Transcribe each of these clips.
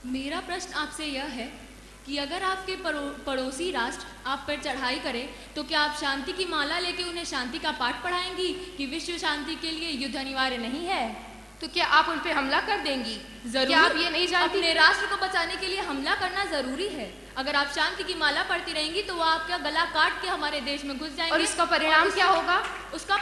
मेरा प्रश्न आपसे यह है कि अगर आपके पड़ोसी राष्ट्र आप पर चढ़ाई करे तो क्या आप शांति की माला लेके उन्हें शांति का पाठ पढ़ाएंगी कि विश्व शांति के लिए युद्ध अनिवार्य नहीं है? तो क्या आप उन पे हमला कर देंगी? जरूर। क्या आप ये नहीं जानती? अपने राष्ट्र को बचाने के लिए हमला करना जरूरी है। अगर आप शांति की माला पढ़ती रहेंगी तो वो आपका गला काट के हमारे देश में घुस जाएंगे। और इसका परिणाम क्या होगा? उसका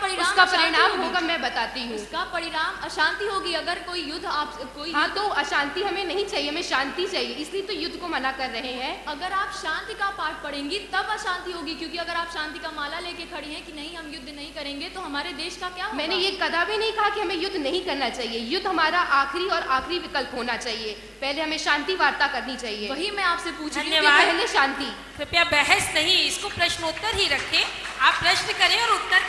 परिणाम होगा, मैं बताती हूँ। उसका परिणाम अशांति होगी। अगर कोई युद्ध हाँ, तो अशांति हमें नहीं चाहिए, हमें शांति चाहिए, इसलिए तो युद्ध को मना कर रहे हैं। अगर आप शांति का पाठ पढ़ेंगी तब अशांति होगी, क्योंकि अगर आप शांति का माला लेके खड़ी हैं कि नहीं हम युद्ध नहीं करेंगे तो हमारे देश का क्या होगा? मैंने ये कदापि नहीं कहा कि हमें युद्ध नहीं करना चाहिए। युद्ध हमारा आखिरी विकल्प होना चाहिए। पहले हमें शांति वार्ता करनी चाहिए। वही मैं आपसे पूछ रही हूँ। पहले शांति। कृपया बहस नहीं, इसको प्रश्नोत्तर ही रखें। आप प्रश्न करें और उत्तर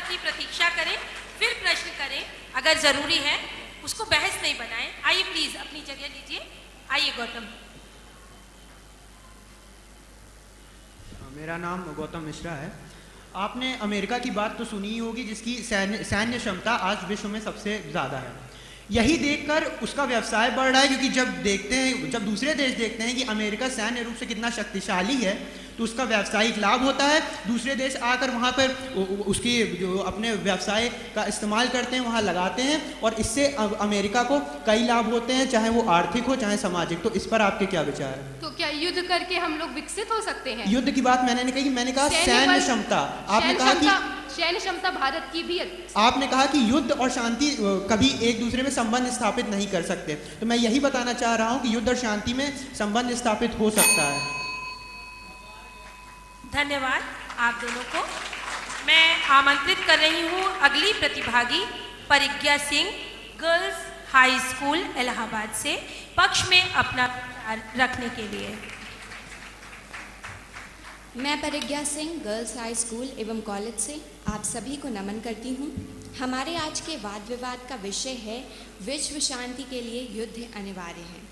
की प्रतीक्षा करें, फिर प्रश्न करें। अगर जरूरी है उसको बहस नहीं बनाएं। आइए प्लीज अपनी जगह लीजिए। आइए गौतम। मेरा नाम गौतम मिश्रा है। आपने अमेरिका की बात तो सुनी ही होगी, जिसकी सैन्य क्षमता आज विश्व में सबसे ज़्यादा है। यही देखकर उसका व्यवसाय बढ़ रहा है, क्योंकि जब दूसरे देश देखते हैं कि अमेरिका सैन्य रूप से कितना शक्तिशाली है तो उसका व्यावसायिक लाभ होता है। दूसरे देश आकर वहाँ पर उसकी जो अपने व्यवसाय का इस्तेमाल करते हैं, वहाँ लगाते हैं, और इससे अमेरिका को कई लाभ होते हैं, चाहे वो आर्थिक हो चाहे सामाजिक। तो इस पर आपके क्या विचार है? तो क्या युद्ध करके हम लोग विकसित हो सकते हैं? युद्ध की बात मैंने नहीं कही, मैंने कहा सैन्य क्षमता। आपने कहा कि सैन्य क्षमता भारत की भी। आपने कहा कि युद्ध और शांति कभी एक दूसरे में संबंध स्थापित नहीं कर सकते, तो मैं यही बताना चाह रहा हूं कि युद्ध और शांति में संबंध स्थापित हो सकता है। धन्यवाद आप दोनों को। मैं आमंत्रित कर रही हूं अगली प्रतिभागी Parigya Singh, girls high school Allahabad से, पक्ष में अपना रखने के लिए। मैं Parigya Singh, girls high school एवं कॉलेज से आप सभी को नमन करती हूँ। हमारे आज के वाद विवाद का विषय है विश्व शांति के लिए युद्ध अनिवार्य है।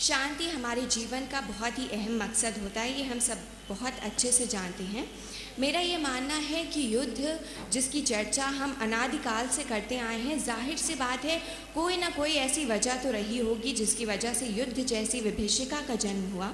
शांति हमारे जीवन का बहुत ही अहम मकसद होता है, ये हम सब बहुत अच्छे से जानते हैं। मेरा ये मानना है कि युद्ध जिसकी चर्चा हम अनादिकाल से करते आए हैं, जाहिर सी बात है कोई ना कोई ऐसी वजह तो रही होगी जिसकी वजह से युद्ध जैसी विभीषिका का जन्म हुआ।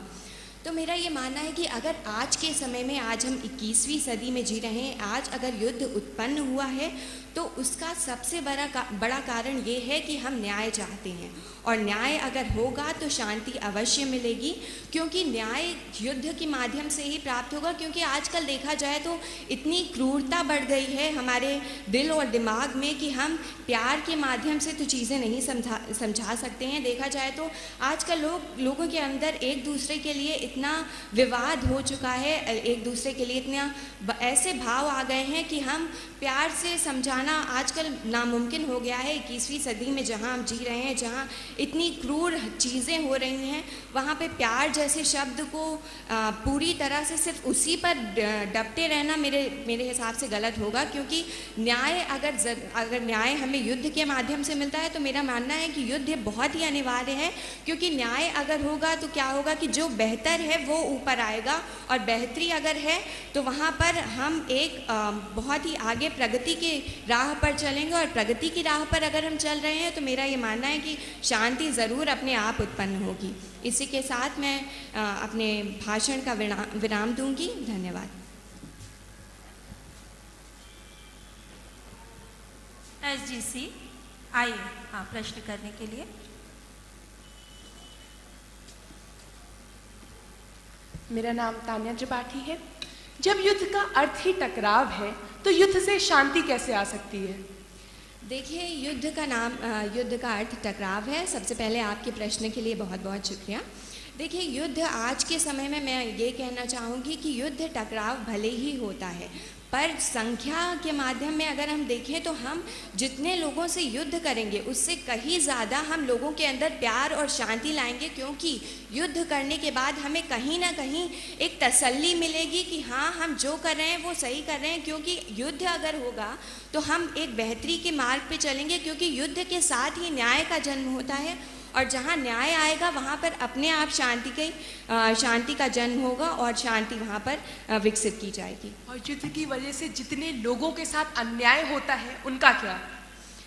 तो मेरा ये मानना है कि अगर आज के समय में, आज हम 21वीं सदी में जी रहे हैं, आज अगर युद्ध उत्पन्न हुआ है तो उसका सबसे बड़ा कारण ये है कि हम न्याय चाहते हैं, और न्याय अगर होगा तो शांति अवश्य मिलेगी, क्योंकि न्याय युद्ध के माध्यम से ही प्राप्त होगा। क्योंकि आजकल देखा जाए तो इतनी क्रूरता बढ़ गई है हमारे दिल और दिमाग में कि हम प्यार के माध्यम से तो चीज़ें नहीं समझा सकते हैं। देखा जाए तो आजकल लोगों के अंदर एक दूसरे के लिए इतना विवाद हो चुका है, एक दूसरे के लिए इतना ऐसे भाव आ गए हैं कि हम प्यार से समझाना आजकल नामुमकिन हो गया है। 21वीं सदी में जहाँ हम जी रहे हैं, जहाँ इतनी क्रूर चीज़ें हो रही हैं, वहाँ पे प्यार जैसे शब्द को पूरी तरह से सिर्फ उसी पर डपते रहना मेरे हिसाब से गलत होगा। क्योंकि न्याय अगर न्याय हमें युद्ध के माध्यम से मिलता है तो मेरा मानना है कि युद्ध बहुत ही अनिवार्य है। क्योंकि न्याय अगर होगा तो क्या होगा कि जो बेहतर है वो ऊपर आएगा, और बेहतरी अगर है तो वहाँ पर हम एक बहुत ही आगे प्रगति के राह पर चलेंगे, और प्रगति की राह पर अगर हम चल रहे हैं तो मेरा ये मानना है कि शांति ज़रूर अपने आप उत्पन्न होगी। इसी के साथ मैं अपने भाषण का विराम दूंगी। धन्यवाद। SGC आइए हाँ प्रश्न करने के लिए। मेरा नाम तान्या त्रिपाठी है। जब युद्ध का अर्थ ही टकराव है तो युद्ध से शांति कैसे आ सकती है? देखिए, युद्ध का अर्थ टकराव है। सबसे पहले आपके प्रश्न के लिए बहुत बहुत शुक्रिया। देखिए, युद्ध आज के समय में मैं ये कहना चाहूँगी कि युद्ध टकराव भले ही होता है, पर संख्या के माध्यम में अगर हम देखें तो हम जितने लोगों से युद्ध करेंगे उससे कहीं ज़्यादा हम लोगों के अंदर प्यार और शांति लाएंगे। क्योंकि युद्ध करने के बाद हमें कहीं ना कहीं एक तसल्ली मिलेगी कि हाँ, हम जो कर रहे हैं वो सही कर रहे हैं। क्योंकि युद्ध अगर होगा तो हम एक बेहतरी के मार्ग पे चलेंगे, क्योंकि युद्ध के साथ ही न्याय का जन्म होता है, और जहाँ न्याय आएगा वहाँ पर अपने आप शांति का जन्म होगा और शांति वहाँ पर विकसित की जाएगी। और युद्ध की वजह से जितने लोगों के साथ अन्याय होता है उनका क्या?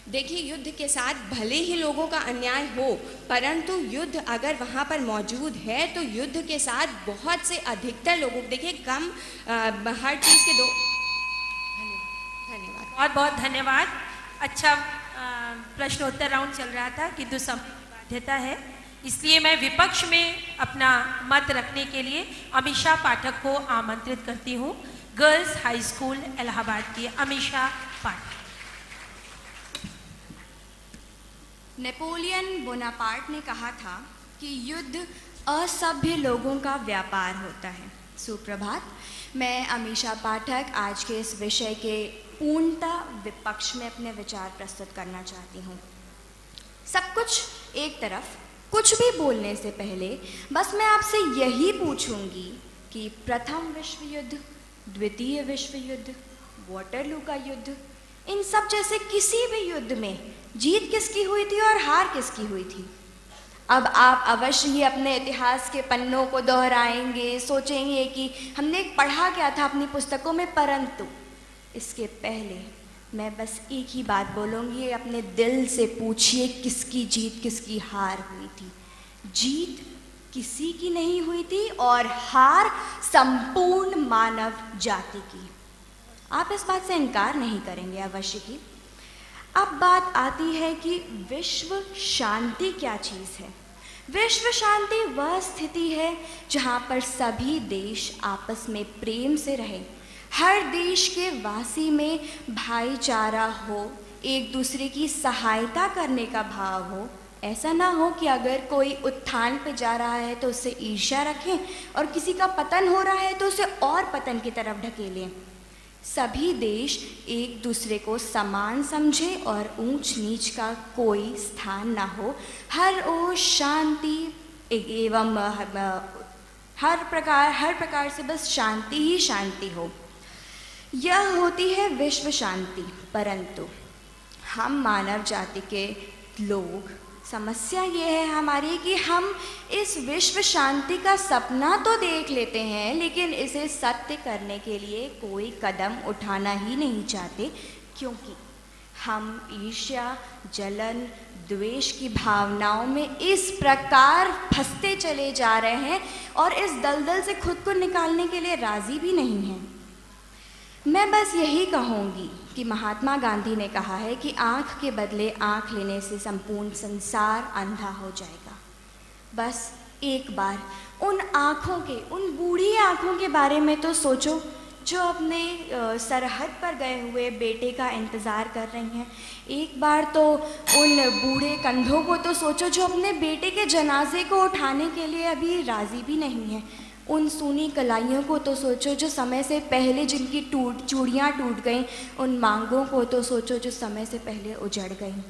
देखिए, युद्ध के साथ भले ही लोगों का अन्याय हो, परंतु युद्ध अगर वहाँ पर मौजूद है तो युद्ध के साथ बहुत से अधिकतर लोगों, देखिए कम हर चीज़ के दो। धन्यवाद। बहुत बहुत धन्यवाद। अच्छा, प्रश्नोत्तर राउंड चल रहा था किंतु समय की बाध्यता है, इसलिए मैं विपक्ष में अपना मत रखने के लिए अमीषा पाठक को आमंत्रित करती हूँ। गर्ल्स हाई स्कूल इलाहाबाद की अमीषा पाठक। नेपोलियन बोनापार्ट ने कहा था कि युद्ध असभ्य लोगों का व्यापार होता है। सुप्रभात, मैं अमीषा पाठक आज के इस विषय के पूर्णतः विपक्ष में अपने विचार प्रस्तुत करना चाहती हूँ। सब कुछ एक तरफ, कुछ भी बोलने से पहले बस मैं आपसे यही पूछूंगी कि प्रथम विश्व युद्ध, द्वितीय विश्व युद्ध, वाटरलू का युद्ध, इन सब जैसे किसी भी युद्ध में जीत किसकी हुई थी और हार किसकी हुई थी? अब आप अवश्य ही अपने इतिहास के पन्नों को दोहराएंगे, सोचेंगे कि हमने पढ़ा क्या था अपनी पुस्तकों में, परंतु इसके पहले मैं बस एक ही बात बोलूँगी, अपने दिल से पूछिए किसकी जीत किसकी हार हुई थी। जीत किसी की नहीं हुई थी और हार संपूर्ण मानव जाति की। आप इस बात से इनकार नहीं करेंगे अवश्य ही। अब बात आती है कि विश्व शांति क्या चीज़ है। विश्व शांति वह स्थिति है जहाँ पर सभी देश आपस में प्रेम से रहें, हर देश के वासी में भाईचारा हो, एक दूसरे की सहायता करने का भाव हो। ऐसा ना हो कि अगर कोई उत्थान पे जा रहा है तो उससे ईर्ष्या रखें और किसी का पतन हो रहा है तो उसे और पतन की तरफ ढकेलें। सभी देश एक दूसरे को समान समझे और ऊंच नीच का कोई स्थान ना हो। हर ओर शांति एवं हर प्रकार से बस शांति ही शांति हो, यह होती है विश्व शांति। परंतु हम मानव जाति के लोग, समस्या ये है हमारी कि हम इस विश्व शांति का सपना तो देख लेते हैं, लेकिन इसे सत्य करने के लिए कोई कदम उठाना ही नहीं चाहते, क्योंकि हम ईर्ष्या, जलन, द्वेष की भावनाओं में इस प्रकार फंसते चले जा रहे हैं और इस दलदल से खुद को निकालने के लिए राजी भी नहीं हैं। मैं बस यही कहूँगी कि महात्मा गांधी ने कहा है कि आँख के बदले आँख लेने से संपूर्ण संसार अंधा हो जाएगा। बस एक बार उन आँखों के, उन बूढ़ी आँखों के बारे में तो सोचो जो अपने सरहद पर गए हुए बेटे का इंतज़ार कर रही हैं। एक बार तो उन बूढ़े कंधों को तो सोचो जो अपने बेटे के जनाजे को उठाने के लिए अभी राज़ी भी नहीं है। उन सूनी कलाइयों को तो सोचो जो समय से पहले जिनकी चूड़ियाँ टूट गईं। उन मांगों को तो सोचो जो समय से पहले उजड़ गईं।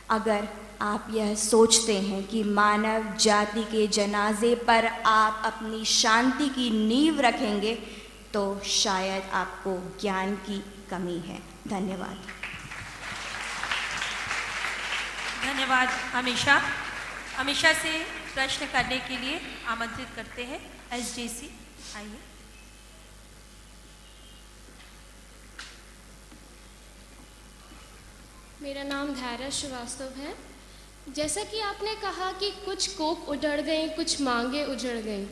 अगर आप यह सोचते हैं कि मानव जाति के जनाजे पर आप अपनी शांति की नींव रखेंगे तो शायद आपको ज्ञान की कमी है। धन्यवाद। धन्यवाद अमीषा। अमीषा से प्रश्न करने के लिए आमंत्रित करते हैं एसजेसी, आइए। मेरा नाम धैर्य श्रीवास्तव है। जैसा कि आपने कहा कि कुछ कोप उजड़ गए, कुछ मांगे उजड़ गई,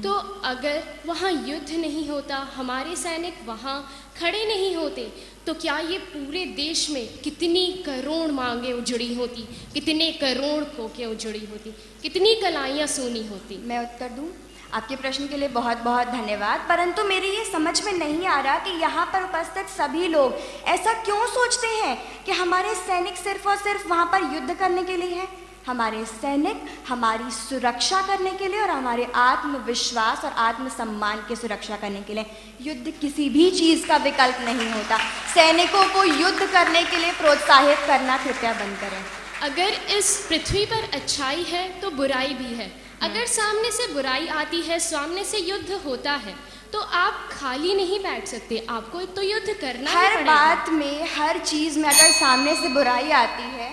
तो अगर वहाँ युद्ध नहीं होता, हमारे सैनिक वहाँ खड़े नहीं होते, तो क्या ये पूरे देश में कितनी करोड़ मांगे उजड़ी होती, कितने करोड़ कोकें उजड़ी होती, कितनी कलाइयाँ सोनी होती। मैं उत्तर दूं? आपके प्रश्न के लिए बहुत बहुत धन्यवाद, परंतु मेरी ये समझ में नहीं आ रहा कि यहाँ पर उपस्थित सभी लोग ऐसा क्यों सोचते हैं कि हमारे सैनिक सिर्फ और सिर्फ वहाँ पर युद्ध करने के लिए हैं। हमारे सैनिक हमारी सुरक्षा करने के लिए और हमारे आत्मविश्वास और आत्मसम्मान की सुरक्षा करने के लिए। युद्ध किसी भी चीज़ का विकल्प नहीं होता। सैनिकों को युद्ध करने के लिए प्रोत्साहित करना कृपया बंद करें। अगर इस पृथ्वी पर अच्छाई है तो बुराई भी है। अगर सामने से बुराई आती है, सामने से युद्ध होता है, तो आप खाली नहीं बैठ सकते, आपको तो युद्ध करना ही हर पड़ेगा। बात में, हर चीज़ में अगर सामने से बुराई आती है।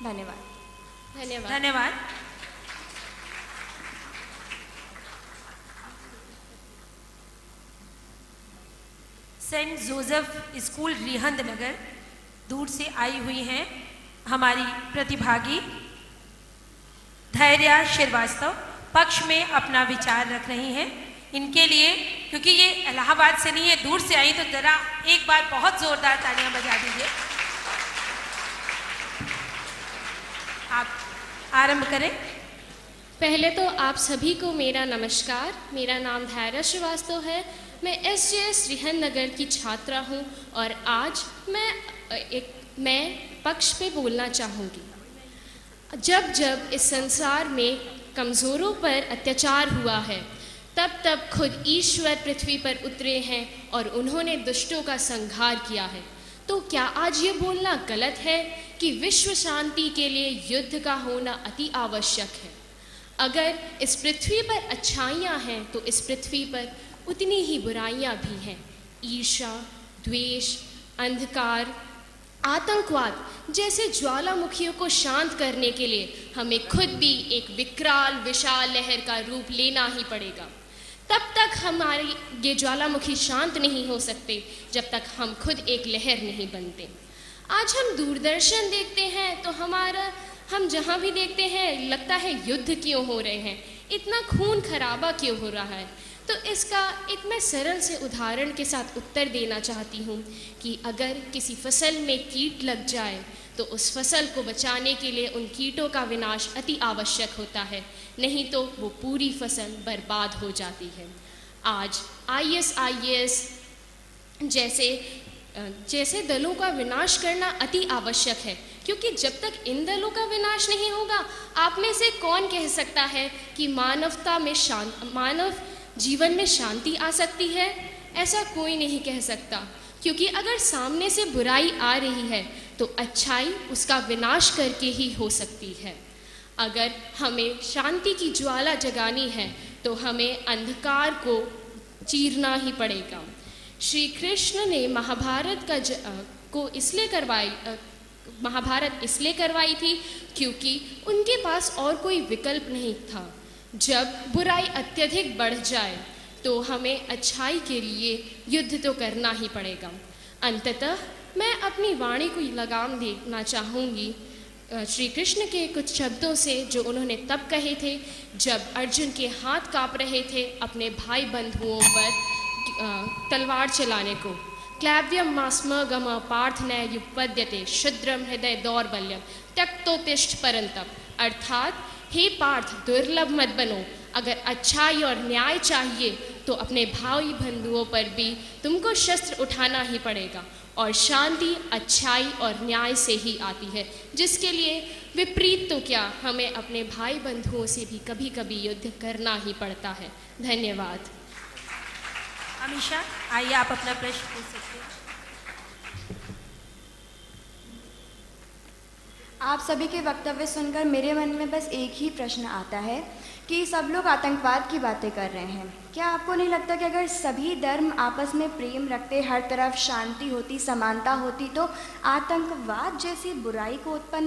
धन्यवाद। धन्यवाद। धन्यवाद। सेंट जोसेफ स्कूल रिहंद नगर दूर से आई हुई हैं हमारी प्रतिभागी धैर्य श्रीवास्तव, पक्ष में अपना विचार रख रही हैं। इनके लिए, क्योंकि ये इलाहाबाद से नहीं है, दूर से आई, तो जरा एक बार बहुत जोरदार तालियां बजा दीजिए। आप आरंभ करें। पहले तो आप सभी को मेरा नमस्कार। मेरा नाम धैर्य श्रीवास्तव है। मैं SJS रिहन नगर की छात्रा हूँ और आज मैं पक्ष पे बोलना चाहूँगी। जब जब इस संसार में कमज़ोरों पर अत्याचार हुआ है, तब तब खुद ईश्वर पृथ्वी पर उतरे हैं और उन्होंने दुष्टों का संहार किया है। तो क्या आज ये बोलना गलत है कि विश्व शांति के लिए युद्ध का होना अति आवश्यक है? अगर इस पृथ्वी पर अच्छाइयाँ हैं तो इस पृथ्वी पर उतनी ही बुराइयाँ भी हैं। ईर्ष्या, द्वेष, अंधकार, आतंकवाद जैसे ज्वालामुखियों को शांत करने के लिए हमें खुद भी एक विकराल विशाल लहर का रूप लेना ही पड़ेगा। तब तक हमारी ये ज्वालामुखी शांत नहीं हो सकते जब तक हम खुद एक लहर नहीं बनते। आज हम दूरदर्शन देखते हैं तो हम जहाँ भी देखते हैं लगता है युद्ध क्यों हो रहे हैं, इतना खून खराबा क्यों हो रहा है। तो इसका एक मैं सरल से उदाहरण के साथ उत्तर देना चाहती हूँ कि अगर किसी फसल में कीट लग जाए तो उस फसल को बचाने के लिए उन कीटों का विनाश अति आवश्यक होता है, नहीं तो वो पूरी फसल बर्बाद हो जाती है। आज ISIS जैसे दलों का विनाश करना अति आवश्यक है, क्योंकि जब तक इन दलों का विनाश नहीं होगा, आप में से कौन कह सकता है कि मानव जीवन में शांति आ सकती है? ऐसा कोई नहीं कह सकता, क्योंकि अगर सामने से बुराई आ रही है तो अच्छाई उसका विनाश करके ही हो सकती है। अगर हमें शांति की ज्वाला जगानी है तो हमें अंधकार को चीरना ही पड़ेगा। श्री कृष्ण ने महाभारत इसलिए करवाई थी क्योंकि उनके पास और कोई विकल्प नहीं था। जब बुराई अत्यधिक बढ़ जाए तो हमें अच्छाई के लिए युद्ध तो करना ही पड़ेगा। अंततः मैं अपनी वाणी को लगाम देना चाहूँगी श्री कृष्ण के कुछ शब्दों से जो उन्होंने तब कहे थे जब अर्जुन के हाथ काँप रहे थे अपने भाई बंधुओं पर तलवार चलाने को। क्लैव्यम मास्मगम पार्थ न युपद्यते शुद्रम हृदय दौर्बल्यम त्यक्तोतिष्ठ परंतप, अर्थात हे पार्थ दुर्लभ मत बनो। अगर अच्छाई और न्याय चाहिए तो अपने भाई बंधुओं पर भी तुमको शस्त्र उठाना ही पड़ेगा, और शांति अच्छाई और न्याय से ही आती है, जिसके लिए विपरीत तो क्या हमें अपने भाई बंधुओं से भी कभी कभी युद्ध करना ही पड़ता है। धन्यवाद। अमीशा, आइए आप अपना प्रश्न पूछ सकते हैं। आप सभी के वक्तव्य सुनकर मेरे मन में बस एक ही प्रश्न आता है कि सब लोग आतंकवाद की बातें कर रहे हैं। क्या आपको नहीं लगता कि अगर सभी धर्म आपस में प्रेम रखते, हर तरफ शांति होती, समानता होती, तो आतंकवाद जैसी बुराई को उत्पन्न